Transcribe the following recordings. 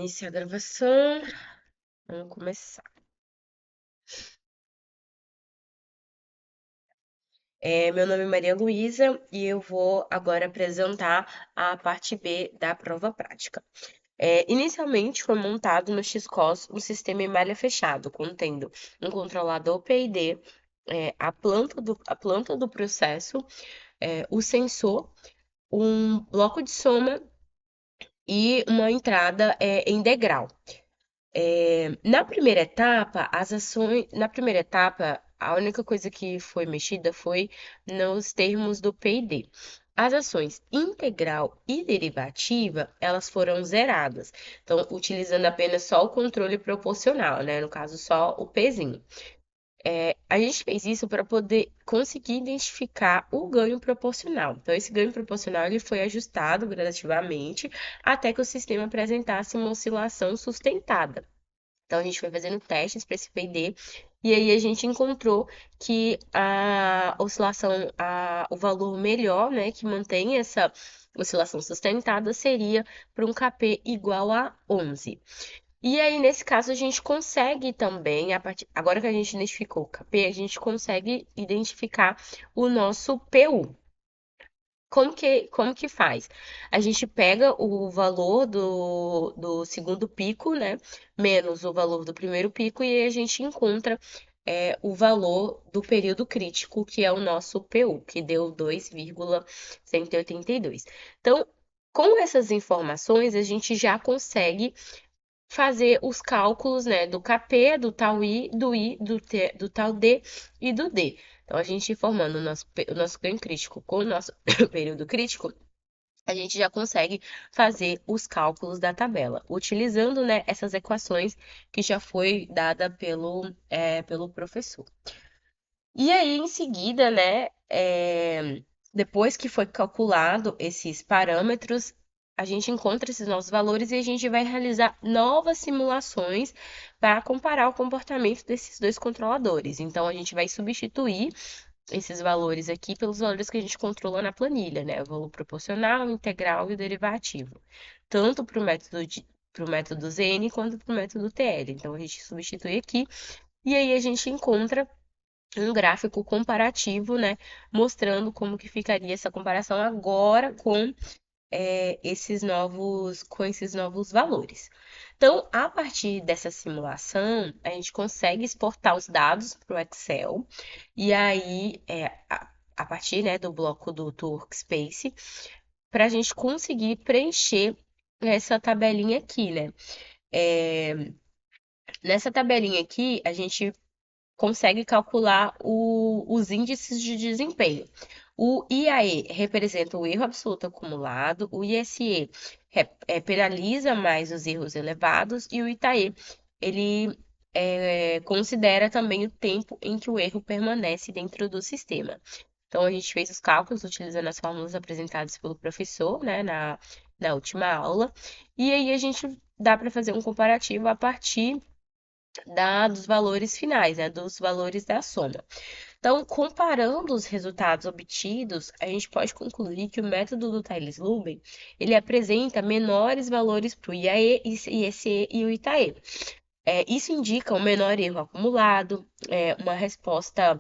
Iniciar a gravação. Vamos começar. Meu nome é Maria Luísa e eu vou agora apresentar a parte B da prova prática. Inicialmente foi montado no XCOS um sistema em malha fechado, contendo um controlador PID, a planta do processo, o sensor, um bloco de soma e uma entrada em degrau. Na primeira etapa, a única coisa que foi mexida foi nos termos do PID. As ações integral e derivativa, elas foram zeradas. Então, utilizando apenas só o controle proporcional, né? No caso, só o pezinho. A gente fez isso para poder conseguir identificar o ganho proporcional. Então, esse ganho proporcional ele foi ajustado gradativamente até que o sistema apresentasse uma oscilação sustentada. Então, a gente foi fazendo testes para esse PD e aí a gente encontrou que a oscilação, o valor melhor, né, que mantém essa oscilação sustentada, seria para um KP igual a 11. E aí, nesse caso, a gente consegue também, agora que a gente identificou o KP, a gente consegue identificar o nosso PU. Como que faz? A gente pega o valor do segundo pico, né? Menos o valor do primeiro pico, e aí a gente encontra o valor do período crítico, que é o nosso PU, que deu 2,182. Então, com essas informações, a gente já consegue fazer os cálculos, né, do KP, do tal I, do tal D e do D. Então, a gente formando o nosso ganho crítico com o nosso período crítico, a gente já consegue fazer os cálculos da tabela, utilizando, né, essas equações que já foi dada pelo professor. E aí, em seguida, né, depois que foi calculado esses parâmetros, a gente encontra esses novos valores e a gente vai realizar novas simulações para comparar o comportamento desses dois controladores. Então, a gente vai substituir esses valores aqui pelos valores que a gente controlou na planilha, né? O valor proporcional, integral e o derivativo. Tanto para o método ZN quanto para o método TL. Então, a gente substitui aqui e aí a gente encontra um gráfico comparativo, né, mostrando como que ficaria essa comparação agora com esses novos valores. Então, a partir dessa simulação, a gente consegue exportar os dados para o Excel e aí, a partir, né, do bloco do Workspace, para a gente conseguir preencher essa tabelinha aqui, né? É, Nessa tabelinha aqui, a gente consegue calcular os índices de desempenho. O IAE representa o erro absoluto acumulado, o ISE penaliza mais os erros elevados e o ITAE ele considera também o tempo em que o erro permanece dentro do sistema. Então, a gente fez os cálculos utilizando as fórmulas apresentadas pelo professor, né, na última aula, e aí a gente dá para fazer um comparativo a partir dos valores finais, né, dos valores da soma. Então, comparando os resultados obtidos, a gente pode concluir que o método do Tales-Luben, ele apresenta menores valores para o IAE, ISE e o ITAE. Isso indica um menor erro acumulado, uma resposta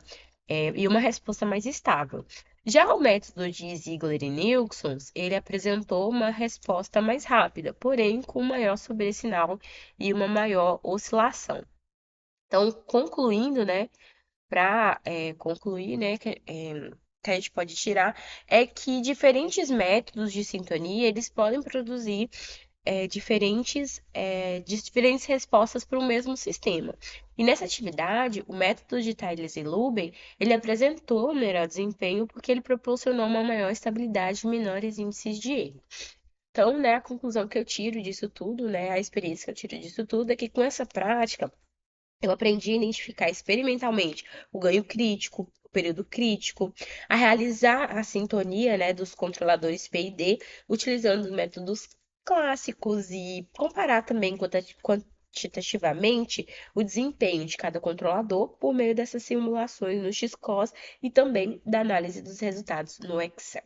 mais estável. Já o método de Ziegler e Nielsen, ele apresentou uma resposta mais rápida, porém com maior sobressinal e uma maior oscilação. Então, concluindo, né, para concluir, né, que a gente pode tirar é que diferentes métodos de sintonia eles podem produzir diferentes respostas para o mesmo sistema. E nessa atividade, o método de Tales e Luben ele apresentou melhor desempenho porque ele proporcionou uma maior estabilidade e menores índices de erro. Então, né, a conclusão que eu tiro disso tudo, né, a experiência que eu tiro disso tudo é que com essa prática eu aprendi a identificar experimentalmente o ganho crítico, o período crítico, a realizar a sintonia, né, dos controladores P e D, utilizando métodos clássicos e comparar também quantitativamente o desempenho de cada controlador por meio dessas simulações no XCOS e também da análise dos resultados no Excel.